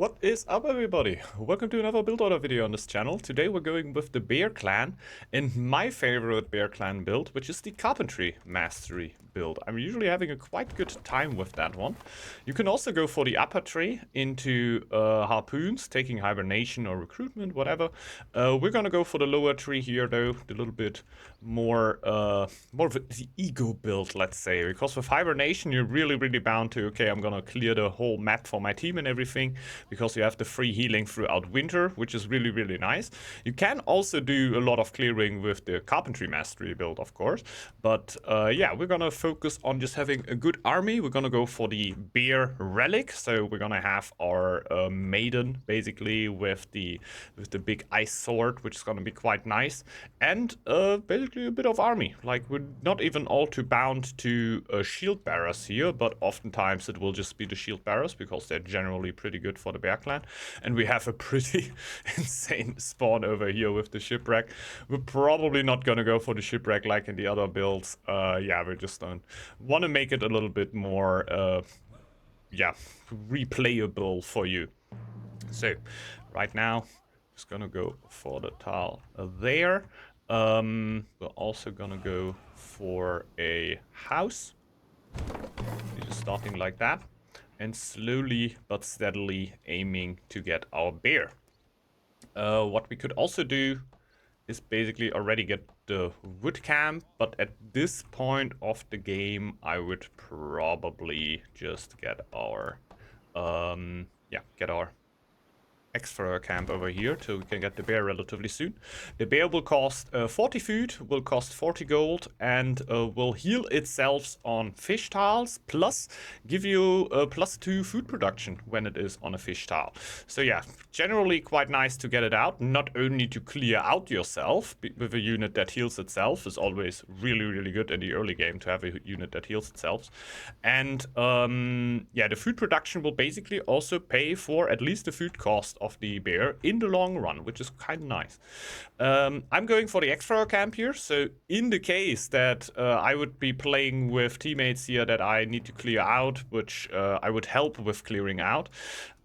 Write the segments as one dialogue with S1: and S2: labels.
S1: What is up, everybody? Welcome to another build order video on this channel. Today we're going with the Bear Clan and my favorite Bear Clan build, which is the Carpentry Mastery build. I'm usually having a quite good time with that one. You can also go for the upper tree into harpoons, taking hibernation or recruitment, whatever. We're gonna go for the lower tree here though, the little bit more of the ego build, let's say, because with hibernation you're really bound to, okay, I'm gonna clear the whole map for my team and everything, because you have the free healing throughout winter, which is really nice. You can also do a lot of clearing with the Carpentry Mastery build, of course, but yeah, we're gonna focus on just having a good army. We're gonna go for the Bear Relic, so we're gonna have our maiden basically with the big ice sword, which is gonna be quite nice, and basically a bit of army. Like, we're not even all too bound to shield bearers here, but oftentimes it will just be the shield bearers because they're generally pretty good for the Bear Clan. And we have a pretty insane spawn over here with the shipwreck. We're probably not gonna go for the shipwreck like in the other builds. Yeah, we just don't want to make it a little bit more yeah, replayable for you. So right now just gonna go for the tile there. We're also gonna go for a house. Just starting like that, and slowly but steadily aiming to get our bear. What we could also do is basically already get the wood camp, but at this point of the game I would probably just get our get our extra camp over here so we can get the bear relatively soon. The bear will cost 40 food, will cost 40 gold, and will heal itself on fish tiles, plus give you +2 food production when it is on a fish tile. So yeah, generally quite nice to get it out, not only to clear out yourself with a unit that heals itself is always really good in the early game to have a unit that heals itself. And yeah, the food production will basically also pay for at least the food cost of the bear in the long run, which is kind of nice. I'm going for the extra camp here, so in the case that I would be playing with teammates here that I need to clear out, which I would help with clearing out,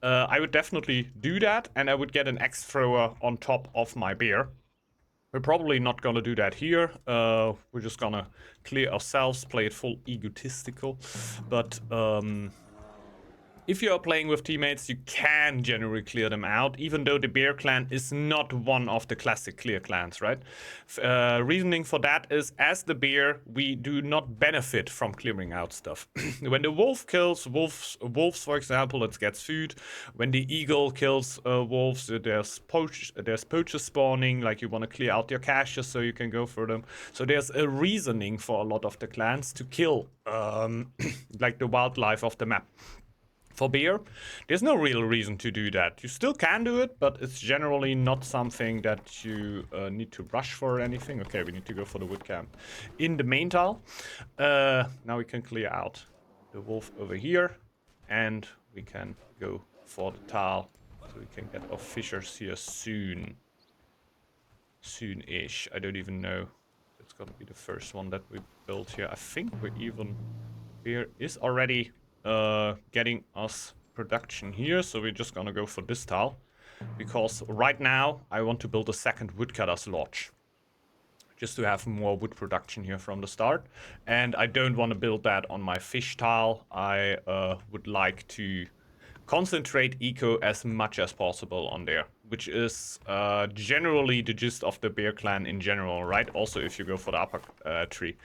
S1: I would definitely do that, and I would get an axe thrower on top of my bear. We're probably not gonna do that here. We're just gonna clear ourselves, play it full egotistical, but if you are playing with teammates, you can generally clear them out, even though the Bear Clan is not one of the classic clear clans, right? Reasoning for that is, as the bear, we do not benefit from clearing out stuff. When the wolf kills wolves, for example, it gets food. When the eagle kills wolves, there's poachers spawning, like you want to clear out your caches so you can go for them. So there's a reasoning for a lot of the clans to kill like the wildlife of the map. For bear, there's no real reason to do that. You still can do it, but it's generally not something that you need to rush for or anything. Okay, we need to go for the wood camp in the main tile. Now we can clear out the wolf over here, and we can go for the tile, so we can get our fishers here soon. Soon-ish. I don't even know. It's gonna be the first one that we build here. I think bear is already getting us production here, so we're just gonna go for this tile, because right now I want to build a second woodcutter's lodge just to have more wood production here from the start, and I don't want to build that on my fish tile. I would like to concentrate eco as much as possible on there, which is generally the gist of the bear clan in general, right? Also if you go for the upper tree,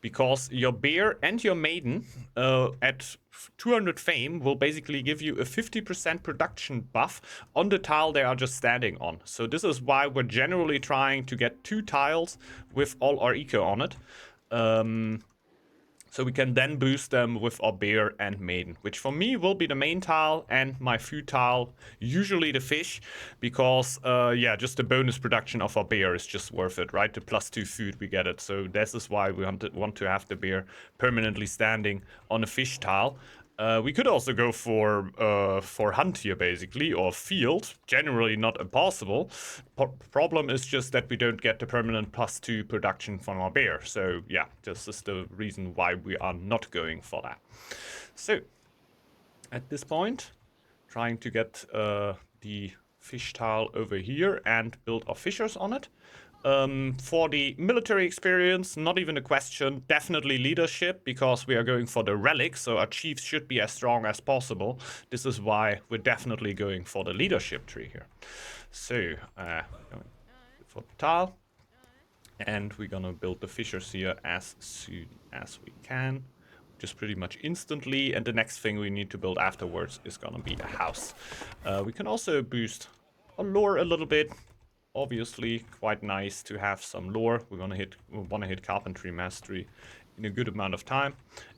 S1: because your bear and your maiden at 200 fame will basically give you a 50% production buff on the tile they are just standing on. So this is why we're generally trying to get 2 tiles with all our eco on it. So we can then boost them with our bear and maiden, which for me will be the main tile, and my food tile, usually the fish, because yeah, just the bonus production of our bear is just worth it, right? The +2 food we get it. So this is why we want to have the bear permanently standing on a fish tile. We could also go for hunt here, basically, or field. Generally not impossible. Problem is just that we don't get the permanent +2 production from our bear. So yeah, this is the reason why we are not going for that. So at this point, trying to get the fish tile over here and build our fishers on it. For the military experience, not even a question. Definitely leadership, because we are going for the relic, so our chiefs should be as strong as possible. This is why we're definitely going for the leadership tree here. So, going for the tile. And we're gonna build the fishers here as soon as we can. Just pretty much instantly. And the next thing we need to build afterwards is gonna be a house. We can also boost our lore a little bit. Obviously, quite nice to have some lore. We wanna hit Carpentry Mastery in a good amount of time.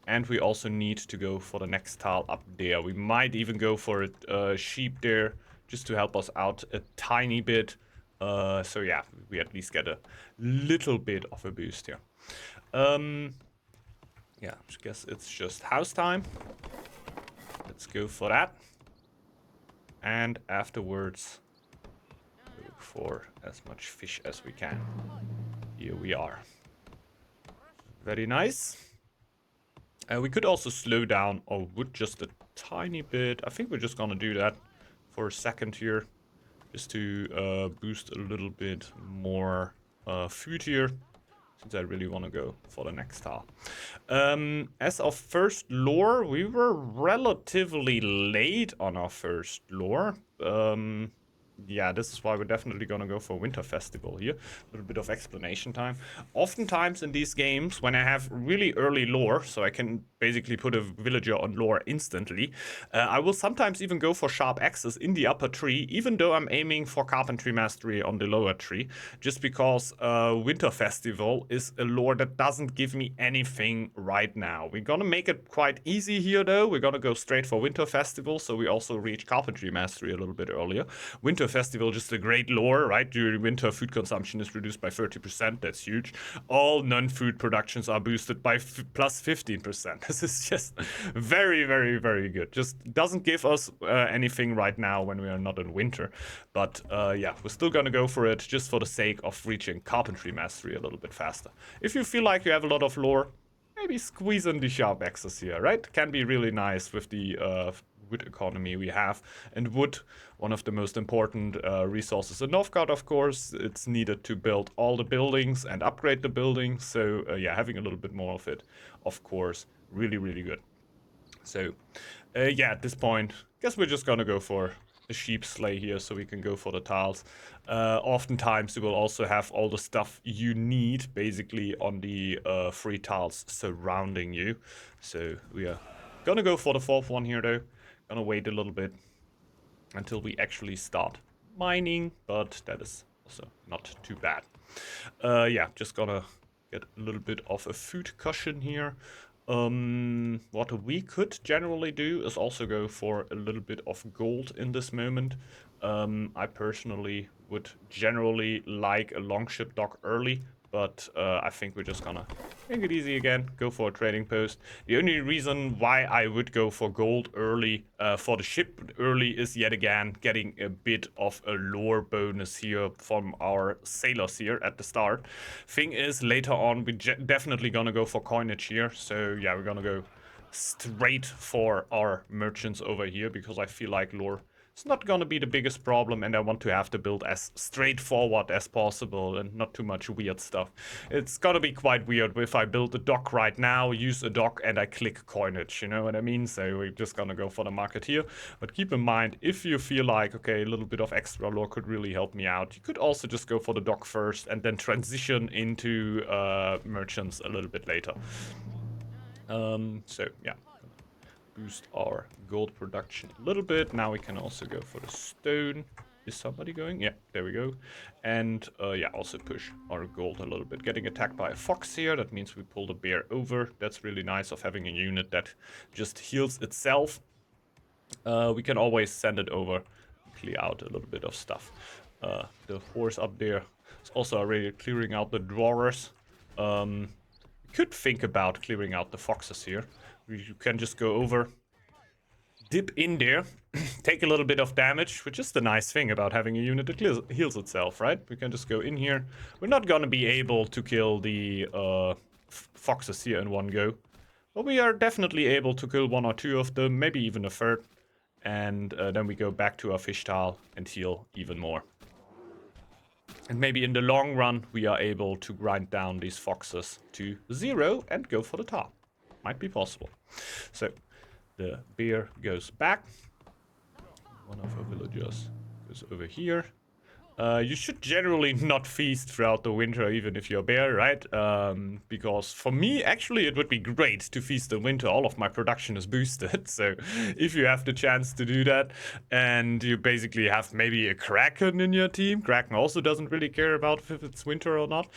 S1: And we also need to go for the next tile up there. We might even go for a sheep there, just to help us out a tiny bit. So yeah, we at least get a little bit of a boost here. Yeah, I guess it's just house time. Let's go for that. And afterwards, look for as much fish as we can. Here we are. Very nice. We could also slow down our wood just a tiny bit. I think we're just gonna do that for a second here, just to boost a little bit more food here, since I really want to go for the next tile. As of first lore, we were relatively late on our first lore. Yeah, this is why we're definitely gonna go for Winter Festival here. A little bit of explanation time. Oftentimes in these games, when I have really early lore, so I can basically put a villager on lore instantly, I will sometimes even go for sharp axes in the upper tree, even though I'm aiming for Carpentry Mastery on the lower tree, just because Winter Festival is a lore that doesn't give me anything right now. We're gonna make it quite easy here though. We're gonna go straight for Winter Festival, so we also reach Carpentry Mastery a little bit earlier. Winter Festival, just a great lore, right? During winter, food consumption is reduced by 30%. That's huge. All non-food productions are boosted by plus 15%. This is just very, very, very good. Just doesn't give us anything right now when we are not in winter. But yeah, we're still gonna go for it just for the sake of reaching Carpentry Mastery a little bit faster. If you feel like you have a lot of lore, maybe squeeze in the sharp axes here, right? Can be really nice with the wood economy we have. And wood, one of the most important resources in Northgard, of course. It's needed to build all the buildings and upgrade the buildings. So yeah, having a little bit more of it, of course, really, really good. So yeah, at this point, guess we're just gonna go for a sheep sleigh here so we can go for the tiles. Oftentimes you will also have all the stuff you need basically on the 3 tiles surrounding you. So we are gonna go for the 4th one here though. Gonna wait a little bit until we actually start mining, but that is also not too bad. Yeah, just gonna get a little bit of a food cushion here. What we could generally do is also go for a little bit of gold in this moment. I personally would generally like a longship dock early, but I think we're just gonna make it easy again, go for a trading post. The only reason why I would go for gold early, for the ship early, is yet again getting a bit of a lore bonus here from our sailors here at the start. Thing is, later on, we're definitely gonna go for coinage here. So yeah, we're gonna go straight for our merchants over here, because I feel like lore, it's not gonna be the biggest problem, and I want to have the build as straightforward as possible and not too much weird stuff. It's gonna be quite weird if I build a dock right now, use a dock, and I click coinage, you know what I mean? So we're just gonna go for the market here. But keep in mind, if you feel like, okay, a little bit of extra lore could really help me out, you could also just go for the dock first and then transition into merchants a little bit later. So yeah, boost our gold production a little bit. Now we can also go for the stone. Is somebody going? Yeah, there we go. And yeah, also push our gold a little bit. Getting attacked by a fox here. That means we pull the bear over. That's really nice of having a unit that just heals itself. We can always send it over, clear out a little bit of stuff. The horse up there is also already clearing out the drawers. Could think about clearing out the foxes here. You can just go over, dip in there, take a little bit of damage, which is the nice thing about having a unit that heals itself, right? We can just go in here. We're not gonna be able to kill the foxes here in one go, but we are definitely able to kill 1 or 2 of them, maybe even a third. And then we go back to our fish tile and heal even more. And maybe in the long run, we are able to grind down these foxes to 0 and go for the top. Might be possible. So the bear goes back. One of our villagers goes over here. You should generally not feast throughout the winter, even if you're a bear, right? Because for me, actually, it would be great to feast in winter. All of my production is boosted. So if you have the chance to do that, and you basically have maybe a Kraken in your team, Kraken also doesn't really care about if it's winter or not.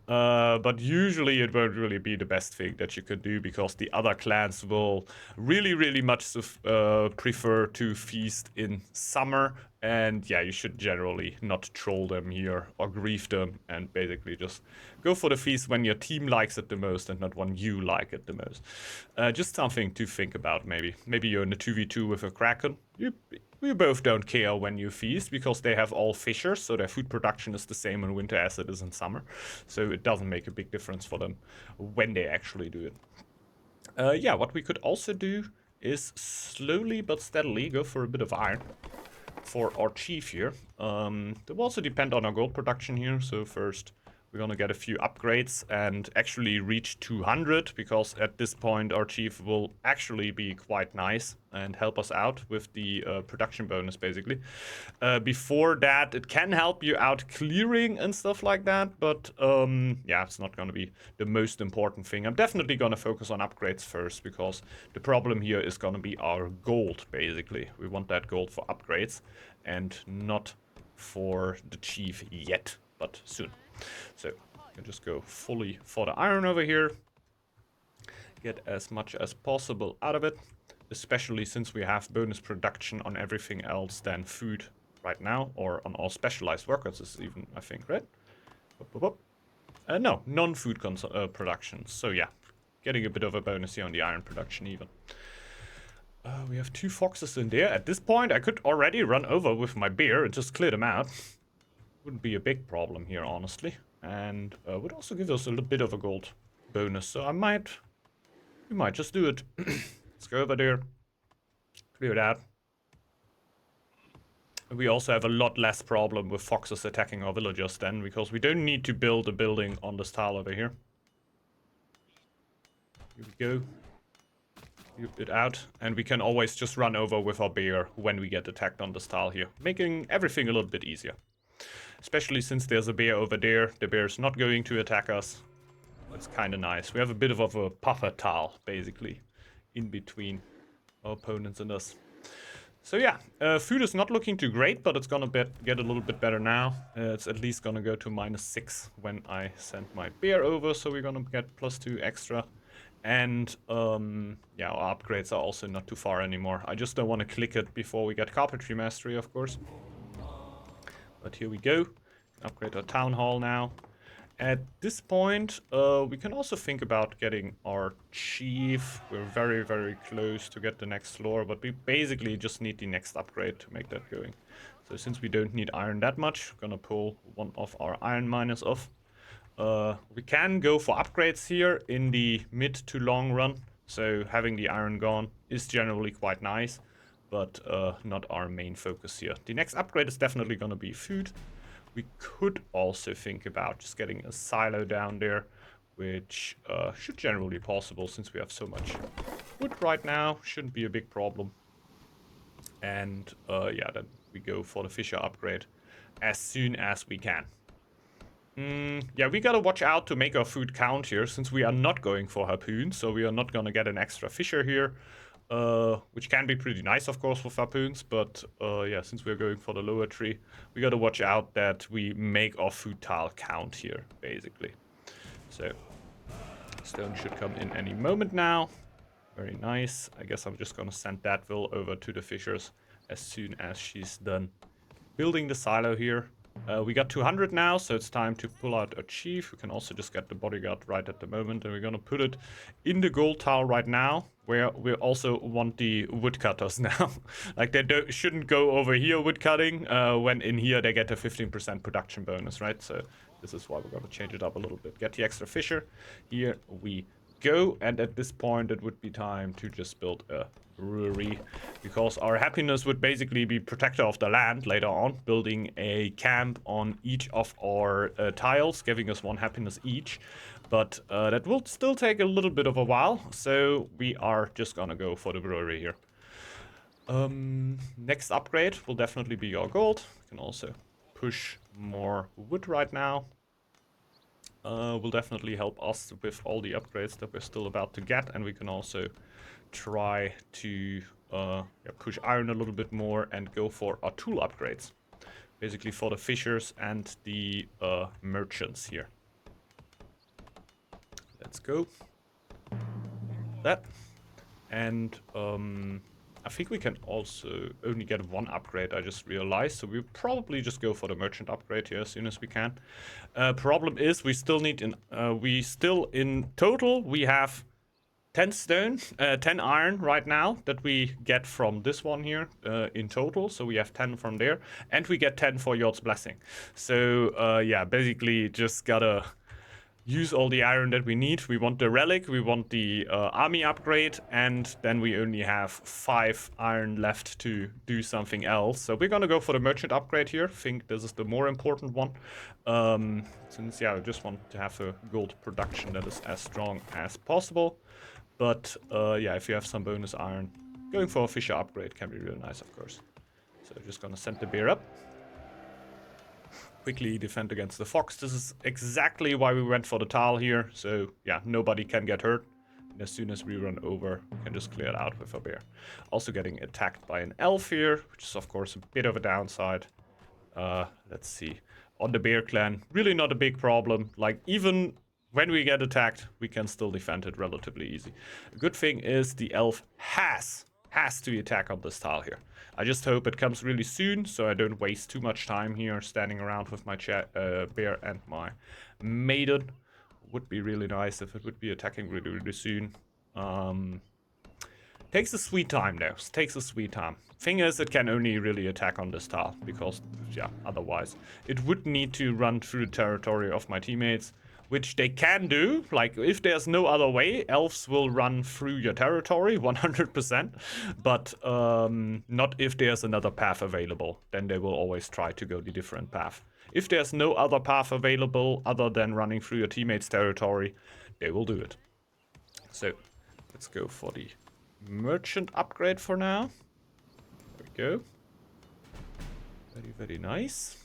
S1: But usually it won't really be the best thing that you could do, because the other clans will really, really much prefer to feast in summer. And yeah, you should generally not troll them here or grieve them, and basically just go for the feast when your team likes it the most and not when you like it the most. Just something to think about, maybe. Maybe you're in a 2v2 with a Kraken. You both don't care when you feast, because they have all fishers, so their food production is the same in winter as it is in summer. So it doesn't make a big difference for them when they actually do it. Yeah, what we could also do is slowly but steadily go for a bit of iron for our chief here. That will also depend on our gold production here. So first we're gonna get a few upgrades and actually reach 200, because at this point our chief will actually be quite nice and help us out with the production bonus, basically. Before that, it can help you out clearing and stuff like that, but yeah, it's not gonna be the most important thing. I'm definitely gonna focus on upgrades first, because the problem here is gonna be our gold, basically. We want that gold for upgrades and not for the chief yet, but soon. So you can just go fully for the iron over here. Get as much as possible out of it, especially since we have bonus production on everything else than food right now, or on all specialized workers is even, I think, right? No, non-food production. So yeah, getting a bit of a bonus here on the iron production even. We have 2 foxes in there. At this point, I could already run over with my bear and just clear them out. Wouldn't be a big problem here, honestly. And would also give us a little bit of a gold bonus. So we might just do it. Let's go over there. Clear it out. We also have a lot less problem with foxes attacking our villagers then, because we don't need to build a building on this tile over here. Here we go. It out, and we can always just run over with our bear when we get attacked on this tile here, making everything a little bit easier. Especially since there's a bear over there, the bear's not going to attack us. It's kind of nice. We have a bit of a puffer tile, basically, in between our opponents and us. So yeah, food is not looking too great, but it's gonna get a little bit better now. It's at least gonna go to -6 when I send my bear over, so we're gonna get +2 extra. And yeah, our upgrades are also not too far anymore. I just don't want to click it before we get Carpentry Mastery, of course. But here we go. Upgrade our Town Hall now. At this point, we can also think about getting our Chief. We're very, very close to get the next floor, but we basically just need the next upgrade to make that going. So since we don't need iron that much, we're gonna pull one of our iron miners off. We can go for upgrades here in the mid to long run, so having the iron gone is generally quite nice, but not our main focus here. The next upgrade is definitely going to be food. We could also think about just getting a silo down there, which should generally be possible since we have so much wood right now. Shouldn't be a big problem. And yeah, then we go for the fisher upgrade as soon as we can. Yeah, we gotta watch out to make our food count here, since we are not going for harpoons, so we are not gonna get an extra fisher here, which can be pretty nice, of course, with harpoons, but yeah, since we're going for the lower tree, we gotta watch out that we make our food tile count here, basically. So, stone should come in any moment now. Very nice. I guess I'm just gonna send that will over to the fishers as soon as she's done building the silo here. We got 200 now, so it's time to pull out a chief. We can also just get the bodyguard right at the moment, and we're gonna put it in the gold tile right now, where we also want the woodcutters now. Like, they shouldn't go over here woodcutting, when in here they get a 15% production bonus, right? So this is why we're gonna change it up a little bit. Get the extra fisher. Here we go. And at this point, it would be time to just build a brewery, because our happiness would basically be protector of the land later on, building a camp on each of our tiles, giving us 1 happiness each. But that will still take a little bit of a while, so we are just gonna go for the brewery here. Next upgrade will definitely be our gold. We can also push more wood right now. Will definitely help us with all the upgrades that we're still about to get, and we can also try to push iron a little bit more and go for our tool upgrades, basically for the fishers and the merchants here. Let's go. That. And I think we can also only get 1 upgrade, I just realized. So we'll probably just go for the merchant upgrade here as soon as we can. Problem is we still need in total we have 10 stone, 10 iron right now that we get from this one here in total. So we have 10 from there, and we get 10 for Yod's Blessing. So yeah, basically just gotta use all the iron that we need. We want the relic, we want the army upgrade, and then we only have 5 iron left to do something else. So we're gonna go for the merchant upgrade here. I think this is the more important one. Since, yeah, I just want to have a gold production that is as strong as possible. But yeah, if you have some bonus iron, going for a fisher upgrade can be really nice, of course. So just gonna send the bear up. Quickly defend against the fox. This is exactly why we went for the tile here. So yeah, nobody can get hurt. And as soon as we run over, we can just clear it out with a bear. Also getting attacked by an elf here, which is of course a bit of a downside. Let's see. On the bear clan, really not a big problem. Like, even when we get attacked, we can still defend it relatively easy. The good thing is the elf has to attack on this tile here. I just hope it comes really soon, so I don't waste too much time here standing around with my bear and my maiden. Would be really nice if it would be attacking really, really soon. Takes a sweet time though. Takes a sweet time. Thing is, it can only really attack on this tile, because, yeah, otherwise it would need to run through the territory of my teammates, which they can do. Like, if there's no other way, elves will run through your territory 100%, but not if there's another path available. Then they will always try to go the different path. If there's no other path available other than running through your teammates' territory, they will do it. So let's go for the merchant upgrade for now. There we go. Very, very nice.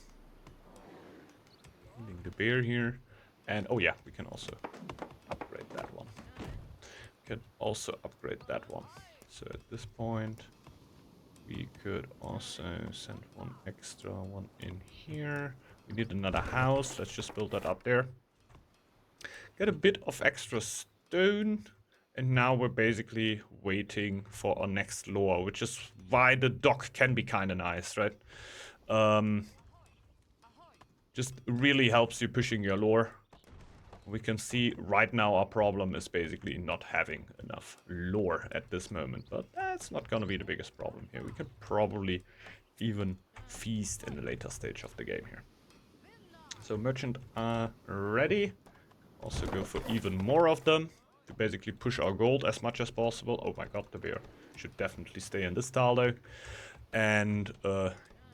S1: Healing the bear here. And oh yeah, we can also upgrade that one. We can also upgrade that one. So at this point, we could also send 1 extra one in here. We need another house. Let's just build that up there. Get a bit of extra stone. And now we're basically waiting for our next lore, which is why the dock can be kind of nice, right? Just really helps you pushing your lore. We can see right now our problem is basically not having enough lore at this moment, but that's not gonna be the biggest problem here. We can probably even feast in the later stage of the game here. So merchant are ready. Also go for even more of them to basically push our gold as much as possible. Oh my god, the bear should definitely stay in this tile though. And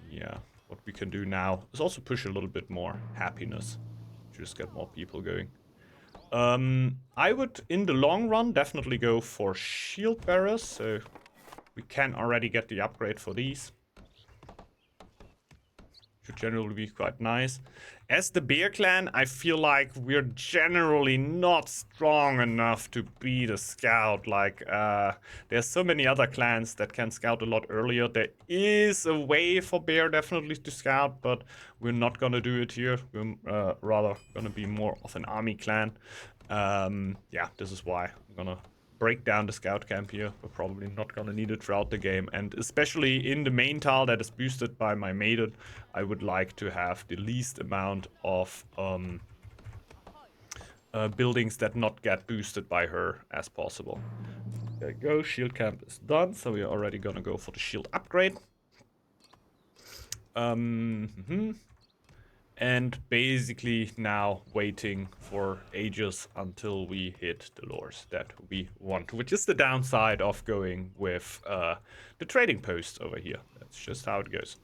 S1: yeah, what we can do now is also push a little bit more happiness. Just get more people going. I would, in the long run, definitely go for shield bearers. So we can already get the upgrade for these. Should generally be quite nice. As the bear clan, I feel like we're generally not strong enough to beat a scout. Like, there's so many other clans that can scout a lot earlier. There is a way for bear definitely to scout, but we're not gonna do it here. We're rather gonna be more of an army clan. Yeah, this is why I'm gonna break down the scout camp here. We're probably not gonna need it throughout the game, and especially in the main tile that is boosted by my maiden, I would like to have the least amount of buildings that not get boosted by her as possible. There you go, shield camp is done, so we're already gonna go for the shield upgrade. And and basically now waiting for ages until we hit the lures that we want, which is the downside of going with the trading posts over here. That's just how it goes.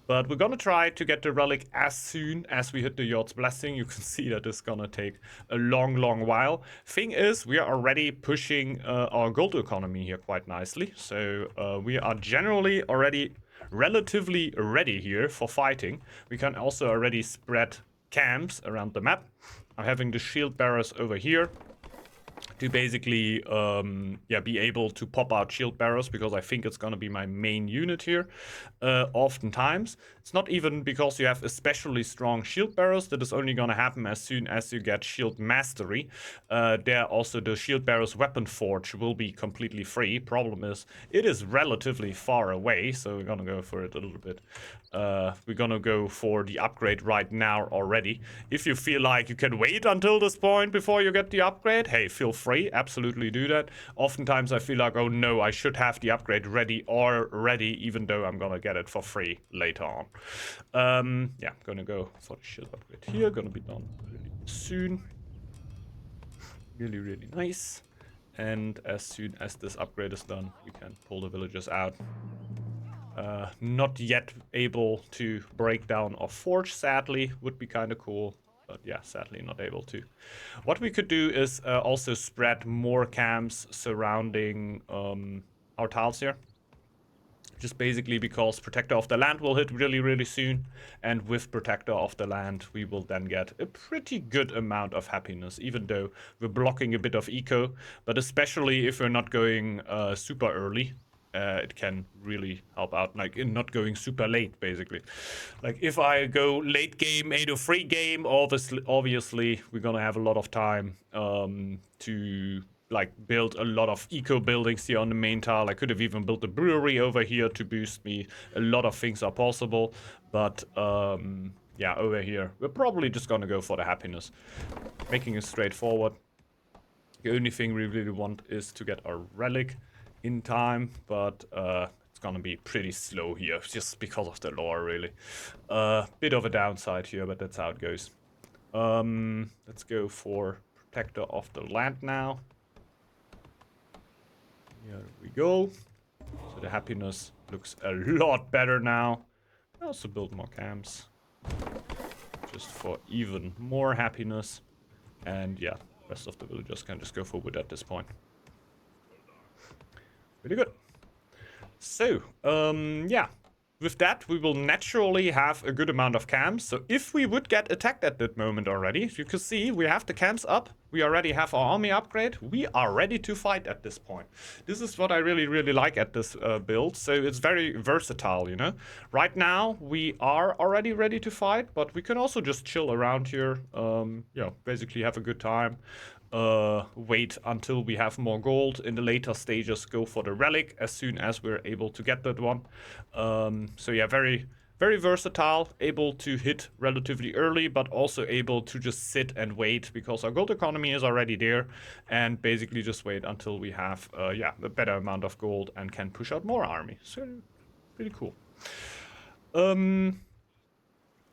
S1: But we're gonna try to get the relic as soon as we hit the Yord's Blessing. You can see that it's gonna take a long while. Thing is, we are already pushing our gold economy here quite nicely, so we are generally already relatively ready here for fighting. We can also already spread camps around the map. I'm having the shield bearers over here to basically be able to pop out shield bearers, because I think it's gonna be my main unit here. Oftentimes it's not even because you have especially strong shield bearers. That is only gonna happen as soon as you get shield mastery. There also the shield bearers weapon forge will be completely free. Problem is it is relatively far away, so we're gonna go for it a little bit. We're gonna go for the upgrade right now already. If you feel like you can wait until this point before you get the upgrade, hey, feel free, absolutely do that. Oftentimes I feel like, oh no, I should have the upgrade ready already, even though I'm gonna get it for free later on. Yeah, gonna go for the shield upgrade here, gonna be done really soon. Really nice. And as soon as this upgrade is done, we can pull the villagers out. Not yet able to break down our forge, sadly. Would be kind of cool, but yeah, sadly not able to. What we could do is also spread more camps surrounding our tiles here. Just basically because Protector of the Land will hit really soon, and with Protector of the Land we will then get a pretty good amount of happiness, even though we're blocking a bit of eco. But especially if we're not going super early, it can really help out, like in not going super late, basically. Like if I go late game, 803 game, obviously we're gonna have a lot of time to like build a lot of eco buildings here on the main tile. I could have even built a brewery over here to boost me. A lot of things are possible, but yeah, over here we're probably just gonna go for the happiness, making it straightforward. The only thing we really want is to get our relic in time, but it's gonna be pretty slow here just because of the lore, really. Bit of a downside here, but that's how it goes. Let's go for Protector of the Land now. Here we go. So the happiness looks a lot better now. I also build more camps just for even more happiness, and yeah, rest of the villagers can just go forward at this point. Really good. So, yeah. With that, we will naturally have a good amount of camps. So if we would get attacked at that moment already, you can see we have the camps up. We already have our army upgrade. We are ready to fight at this point. This is what I really like at this build. So it's very versatile, you know. Right now, we are already ready to fight, but we can also just chill around here. Yeah, basically have a good time. Wait until we have more gold. In the later stages, go for the relic as soon as we're able to get that one. So yeah, very versatile, able to hit relatively early, but also able to just sit and wait because our gold economy is already there, and basically just wait until we have yeah, a better amount of gold and can push out more army. So pretty cool.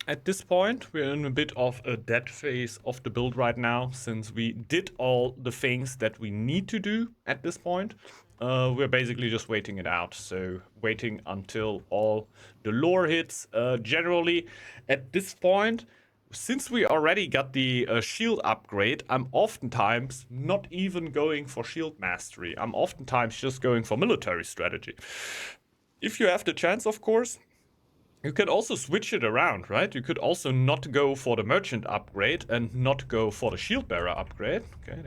S1: At this point, we're in a bit of a dead phase of the build right now, since we did all the things that we need to do at this point. We're basically just waiting it out, so waiting until all the lore hits. Generally, at this point, since we already got the shield upgrade, I'm oftentimes not even going for shield mastery. I'm oftentimes just going for military strategy. If you have the chance, of course, you can also switch it around, right? You could also not go for the merchant upgrade and not go for the shield bearer upgrade. Okay,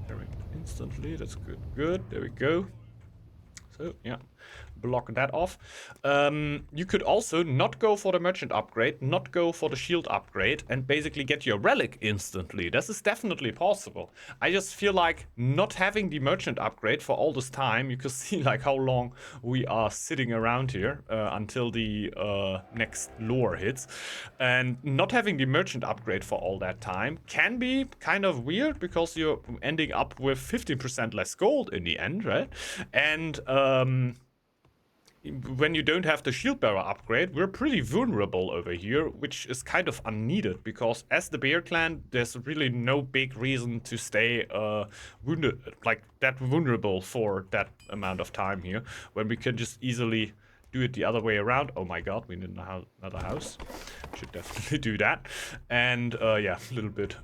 S1: there we go. Instantly, that's good. There we go. So, yeah, block that off. You could also not go for the merchant upgrade, not go for the shield upgrade, and basically get your relic instantly. This is definitely possible. I just feel like not having the merchant upgrade for all this time, you can see like how long we are sitting around here until the next lore hits, and not having the merchant upgrade for all that time can be kind of weird, because you're ending up with 15% less gold in the end, right? And when you don't have the shield bearer upgrade, we're pretty vulnerable over here, which is kind of unneeded, because as the bear clan, there's really no big reason to stay wounded, like that vulnerable for that amount of time here, when we can just easily do it the other way around. Oh my god, we need another house. Should definitely do that. And yeah, a little bit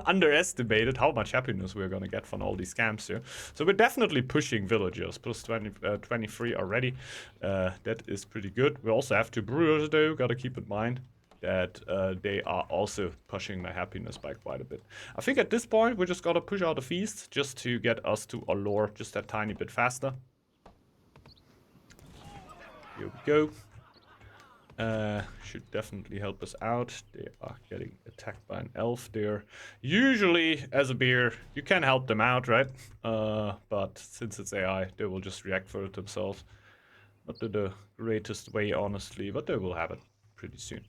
S1: underestimated how much happiness we're gonna get from all these camps here. So we're definitely pushing villagers. Plus 23 already. That is pretty good. We also have 2 brewers though, gotta keep in mind that they are also pushing my happiness by quite a bit. I think at this point we just gotta push out a feast just to get us to our lore just a tiny bit faster. Here we go. Should definitely help us out. They are getting attacked by an elf there. Usually, as a bear, you can help them out, right? But since it's AI, they will just react for it themselves. Not the greatest way, honestly, but they will have it pretty soon.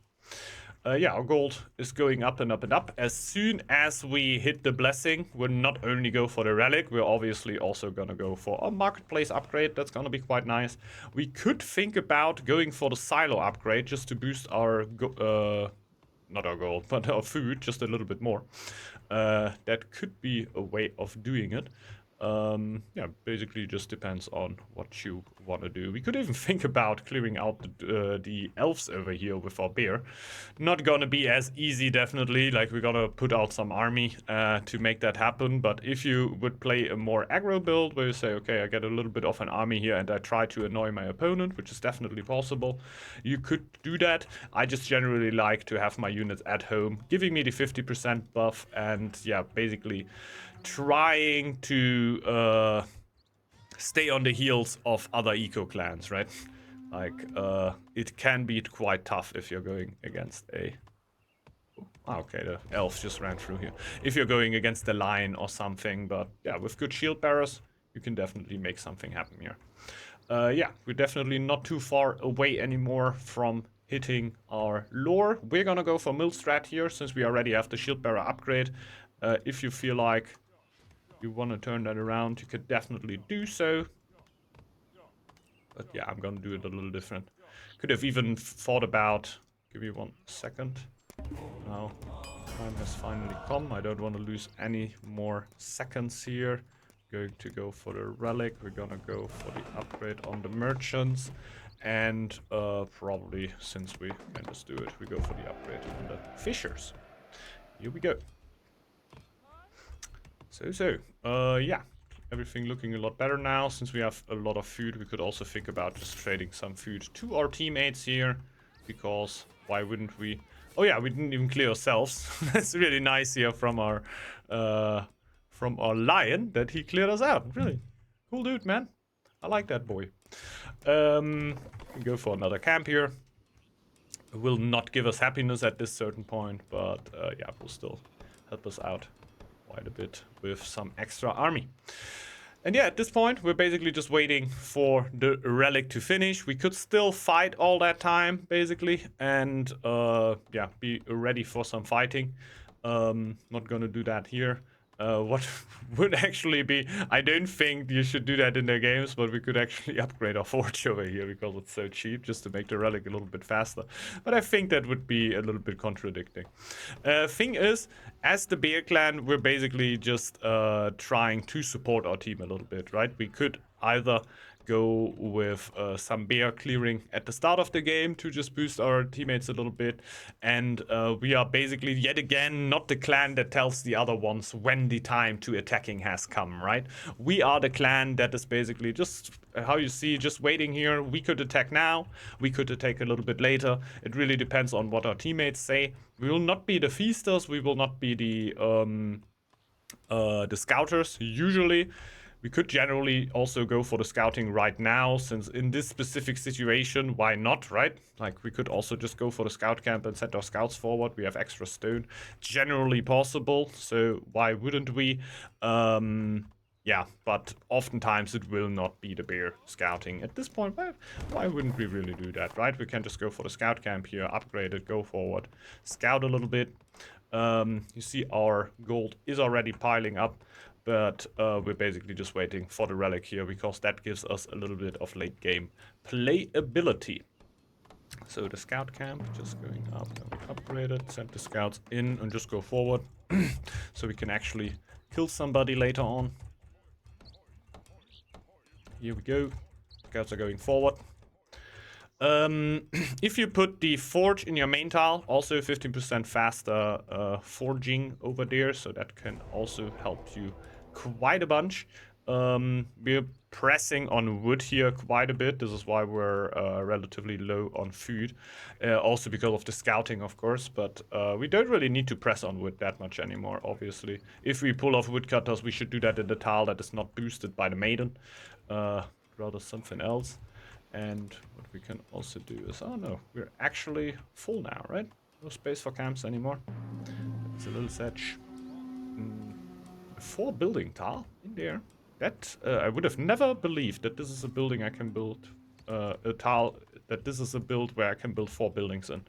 S1: Yeah, our gold is going up and up and up. As soon as we hit the blessing, we'll not only go for the relic, we're obviously also gonna go for a marketplace upgrade. That's gonna be quite nice. We could think about going for the silo upgrade just to boost our not our gold, but our food just a little bit more. That could be a way of doing it. Yeah, basically just depends on what you want to do. We could even think about clearing out the elves over here with our bear. Not gonna be as easy, definitely. Like, we're gonna put out some army to make that happen. But if you would play a more aggro build where you say, okay, I get a little bit of an army here and I try to annoy my opponent, which is definitely possible, you could do that. I just generally like to have my units at home, giving me the 50% buff, and yeah, basically trying to stay on the heels of other eco clans, right? Like, it can be quite tough if you're going against a... Oh, okay, the elf just ran through here. If you're going against a lion or something, but yeah, with good shield bearers, you can definitely make something happen here. Yeah, we're definitely not too far away anymore from hitting our lore. We're gonna go for mill strat here, since we already have the shield bearer upgrade. If you feel like you want to turn that around, you could definitely do so. But yeah, I'm gonna do it a little different. Could have even thought about... Give me 1 second. Now, time has finally come. I don't want to lose any more seconds here. Going to go for the relic. We're gonna go for the upgrade on the merchants. And probably, since we can just do it, we go for the upgrade on the fishers. Here we go. Yeah, everything looking a lot better now. Since we have a lot of food, we could also think about just trading some food to our teammates here, because why wouldn't we? Oh yeah, we didn't even clear ourselves. That's really nice here from our lion that he cleared us out. Really cool dude, man. I like that boy. We go for another camp here. It will not give us happiness at this certain point, but yeah, will still help us out quite a bit with some extra army. And yeah, at this point, we're basically just waiting for the relic to finish. We could still fight all that time, basically, and yeah, be ready for some fighting. Not gonna do that here. What would actually be... I don't think you should do that in their games, but we could actually upgrade our forge over here because it's so cheap, just to make the relic a little bit faster. But I think that would be a little bit contradicting. Thing is, as the bear clan, we're basically just trying to support our team a little bit, right? We could either go with some bear clearing at the start of the game to just boost our teammates a little bit, and we are basically yet again not the clan that tells the other ones when the time to attacking has come, right? We are the clan that is basically just, how you see, just waiting here. We could attack now, we could attack a little bit later. It really depends on what our teammates say. We will not be the feasters, we will not be the scouters usually. We could generally also go for the scouting right now, since in this specific situation, why not, right? Like, we could also just go for the scout camp and send our scouts forward. We have extra stone. Generally possible, so why wouldn't we? Yeah, but oftentimes it will not be the bear scouting. At this point, why wouldn't we really do that, right? We can just go for the scout camp here, upgrade it, go forward, scout a little bit. You see our gold is already piling up. But we're basically just waiting for the relic here because that gives us a little bit of late game playability. So the scout camp just going up, and we upgrade it, send the scouts in and just go forward so we can actually kill somebody later on. Here we go. Scouts are going forward. If you put the forge in your main tile, also 15% faster forging over there, so that can also help you quite a bunch. We're pressing on wood here quite a bit. This is why we're relatively low on food. Also because of the scouting, of course, but we don't really need to press on wood that much anymore, obviously. If we pull off woodcutters, we should do that in the tile that is not boosted by the maiden. Rather something else. And what we can also do is, oh no, we're actually full now, right? No space for camps anymore. It's a little sedge. 4 building tile in there. That, I would have never believed that this is a building I can build, a tile, that this is a build where I can build 4 buildings in.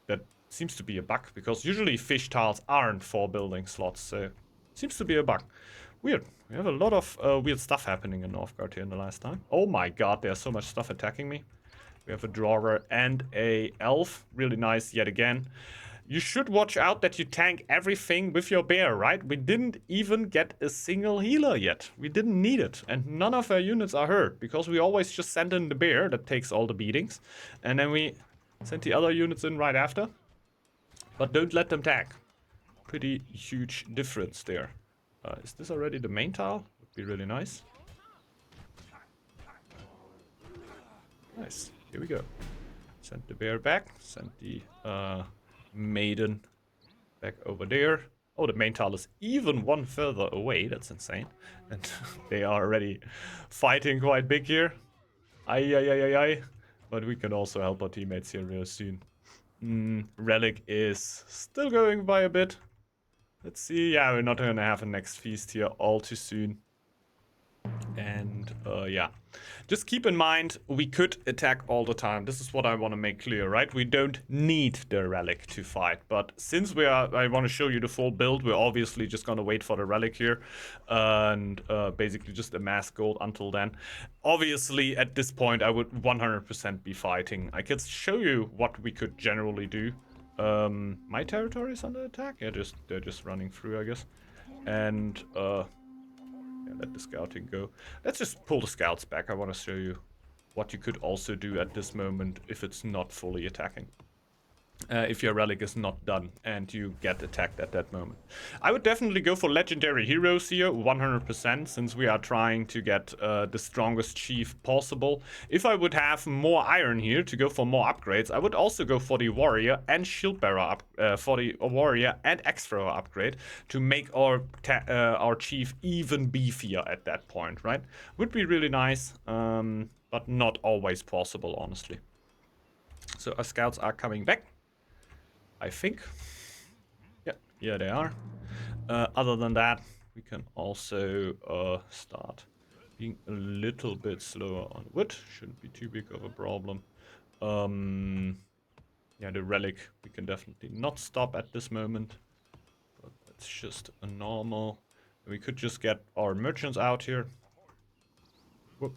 S1: That seems to be a bug, because usually fish tiles aren't 4 building slots, so seems to be a bug. Weird. We have a lot of weird stuff happening in Northgard here in the last time. Oh my god, there's so much stuff attacking me. We have a drawer and a elf. Really nice yet again. You should watch out that you tank everything with your bear, right? We didn't even get a single healer yet. We didn't need it. And none of our units are hurt, because we always just send in the bear that takes all the beatings. And then we send the other units in right after. But don't let them tank. Pretty huge difference there. Is this already the main tile? Would be really nice. Nice. Here we go. Send the bear back. Send the maiden back over there. Oh, the main tile is even one further away. That's insane. And they are already fighting quite big here. Aye, aye, aye, aye, aye. But we can also help our teammates here real soon. Relic is still going by a bit. Let's see. Yeah, we're not gonna have a next feast here all too soon. And yeah, just keep in mind, we could attack all the time. This is what I want to make clear, right? We don't need the relic to fight, but since I want to show you the full build, we're obviously just gonna wait for the relic here and basically just amass gold until then. Obviously, at this point, I would 100% be fighting. I could show you what we could generally do. My territory is under attack. Yeah, they're just running through, I guess. And yeah, let the scouting go. Let's just pull the scouts back. I want to show you what you could also do at this moment if it's not fully attacking. If your relic is not done and you get attacked at that moment. I would definitely go for legendary heroes here, 100%, since we are trying to get the strongest chief possible. If I would have more iron here to go for more upgrades, I would also go for the warrior and shield bearer for the warrior and axe thrower upgrade to make our chief even beefier at that point, right? Would be really nice, but not always possible, honestly. So our scouts are coming back. I think. Yeah, they are. Other than that, we can also start being a little bit slower on wood. Shouldn't be too big of a problem. Yeah, the relic we can definitely not stop at this moment. But that's just a normal. We could just get our merchants out here. Whoop.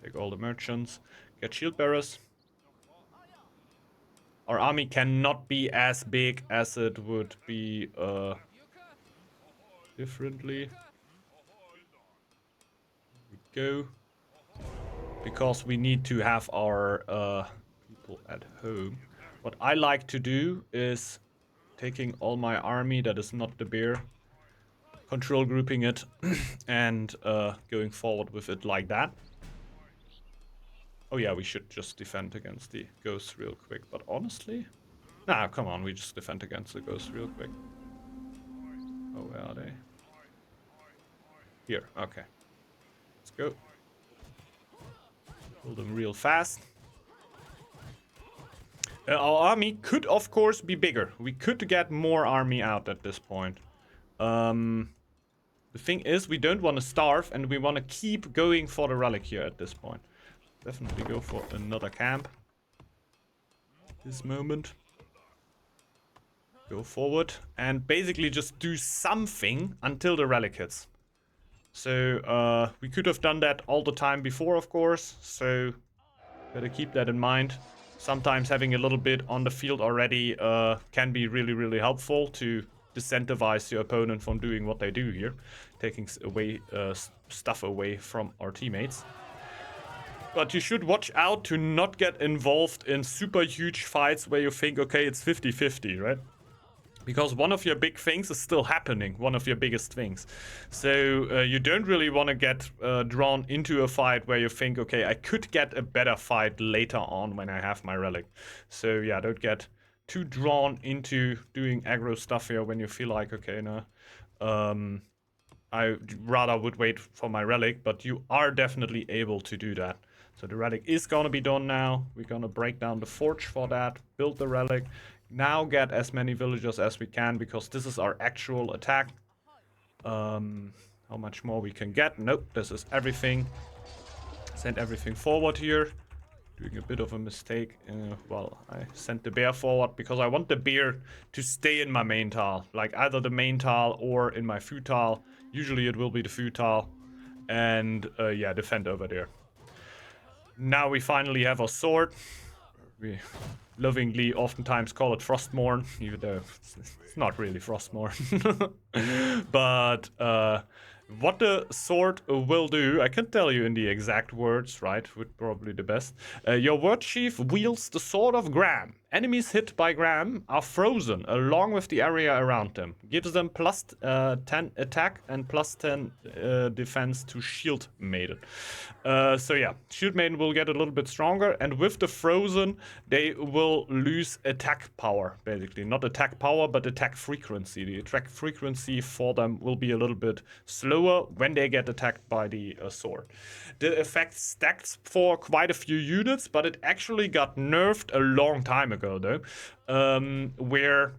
S1: Take all the merchants. Get shield bearers. Our army cannot be as big as it would be differently. Here we go. Because we need to have our people at home. What I like to do is taking all my army that is not the bear, control grouping it, and going forward with it like that. Oh yeah, we should just defend against the ghosts real quick, but honestly... Nah, come on, we just defend against the ghosts real quick. Oh, where are they? Here, okay. Let's go. Kill them real fast. Our army could, of course, be bigger. We could get more army out at this point. The thing is, we don't want to starve, and we want to keep going for the relic here at this point. Definitely go for another camp. This moment. Go forward and basically just do something until the relic hits. So we could have done that all the time before, of course, so better keep that in mind. Sometimes having a little bit on the field already can be really, really helpful to disincentivize your opponent from doing what they do here, taking stuff away from our teammates. But you should watch out to not get involved in super huge fights where you think, okay, it's 50-50, right? Because one of your big things is still happening, one of your biggest things. So you don't really want to get drawn into a fight where you think, okay, I could get a better fight later on when I have my relic. So yeah, don't get too drawn into doing aggro stuff here when you feel like, okay, no, I rather would wait for my relic, but you are definitely able to do that. So the relic is going to be done now. We're going to break down the forge for that, build the relic. Now get as many villagers as we can, because this is our actual attack. How much more we can get? Nope, this is everything. Send everything forward here. Doing a bit of a mistake. Well, I sent the bear forward because I want the bear to stay in my main tile. Like either the main tile or in my food tile. Usually it will be the food tile. And yeah, defend over there. Now we finally have our sword. We lovingly oftentimes call it Frostmourne, even though it's not really Frostmourne. But what the sword will do, I can tell you in the exact words, right? Would probably the best. Your word chief wields the sword of Gram. Enemies hit by Gram are frozen along with the area around them. Gives them plus 10 attack and plus 10 defense to Shield Maiden. So yeah, Shield Maiden will get a little bit stronger, and with the frozen, they will lose attack power, basically. Not attack power, but attack frequency. The attack frequency for them will be a little bit slower when they get attacked by the sword. The effect stacks for quite a few units, but it actually got nerfed a long time ago, though, where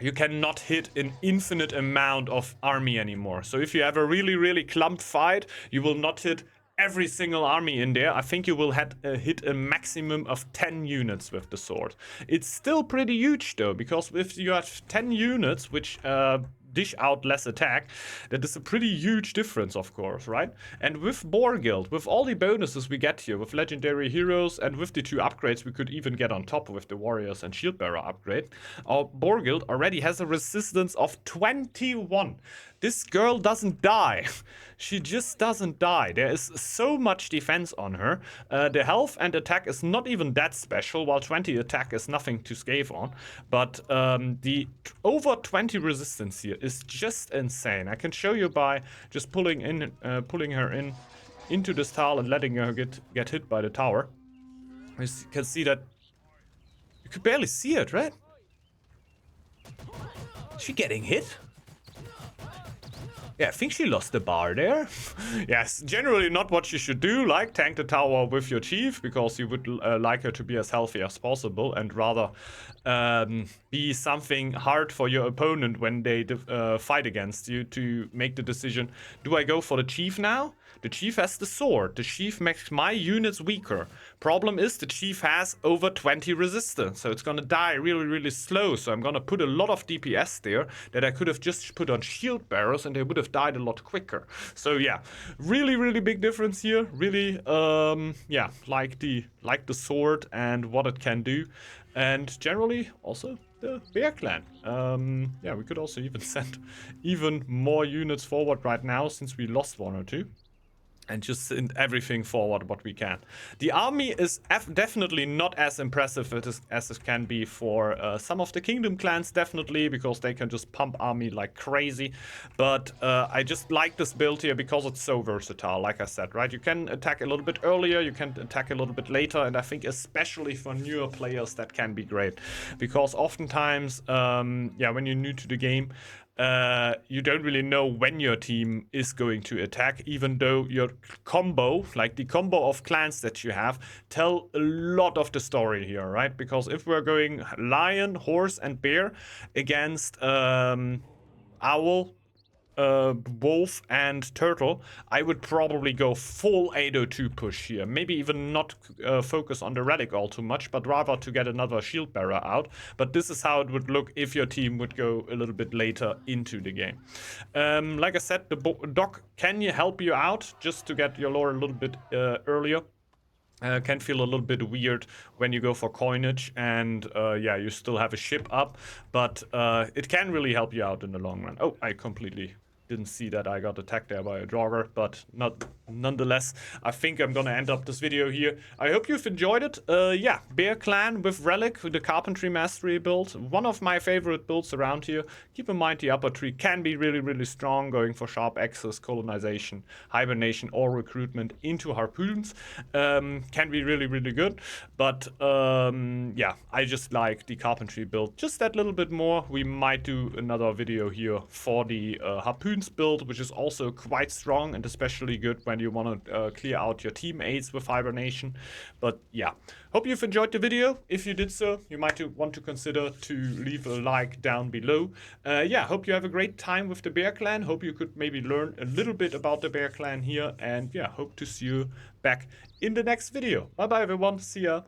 S1: you cannot hit an infinite amount of army anymore. So if you have a really, really clumped fight, you will not hit every single army in there. I think you will hit a maximum of 10 units with the sword. It's still pretty huge, though, because if you have 10 units, which dish out less attack, that is a pretty huge difference, of course, right? And with Boar Guild, with all the bonuses we get here, with legendary heroes, and with the 2 upgrades we could even get on top with the warriors and shield bearer upgrade, our Boar Guild already has a resistance of 21. This girl doesn't die. She just doesn't die. There is so much defense on her. The health and attack is not even that special, while 20 attack is nothing to scave on. But the over 20 resistance here is just insane. I can show you by just pulling her into this tile and letting her get hit by the tower. You can see that you could barely see it, right? Is she getting hit? Yeah, I think she lost the bar there. Yes, generally not what you should do, like tank the tower with your chief, because you would like her to be as healthy as possible, and rather be something hard for your opponent when they fight against you to make the decision, do I go for the chief now? The chief has the sword. The chief makes my units weaker. Problem is the chief has over 20 resistance, so it's gonna die really, really slow. So I'm gonna put a lot of DPS there that I could have just put on shield bearers and they would have died a lot quicker. So yeah, really, really big difference here. Really, yeah, like the sword and what it can do, and generally also the Bear Clan. Yeah, we could also even send even more units forward right now since we lost 1 or 2. And just send everything forward what we can. The army is definitely not as impressive as it can be for some of the kingdom clans, definitely, because they can just pump army like crazy. But I just like this build here because it's so versatile, like I said, right? You can attack a little bit earlier, you can attack a little bit later, and I think especially for newer players that can be great. Because oftentimes, yeah, when you're new to the game, you don't really know when your team is going to attack, even though your combo, like the combo of clans that you have, tell a lot of the story here, right? Because if we're going lion, horse, and bear against owl, wolf and turtle, I would probably go full 802 push here. Maybe even not focus on the relic all too much, but rather to get another shield bearer out. But this is how it would look if your team would go a little bit later into the game. Like I said, the dock can help you out just to get your lore a little bit earlier. Can feel a little bit weird when you go for coinage and yeah, you still have a ship up, but it can really help you out in the long run. Oh, I completely didn't see that I got attacked there by a jogger, but nonetheless, I think I'm gonna end up this video here. I hope you've enjoyed it. Yeah, Bear Clan with Relic, with the Carpentry Mastery build. One of my favorite builds around here. Keep in mind the upper tree can be really, really strong, going for sharp access, colonization, hibernation, or recruitment into harpoons. Can be really, really good. But yeah, I just like the Carpentry build just that little bit more. We might do another video here for the harpoon build, which is also quite strong and especially good when you want to clear out your teammates with hibernation. But yeah, hope you've enjoyed the video. If you did so, you might want to consider to leave a like down below. Yeah, hope you have a great time with the Bear Clan. Hope you could maybe learn a little bit about the Bear Clan here, and yeah, hope to see you back in the next video. Bye bye everyone, see ya.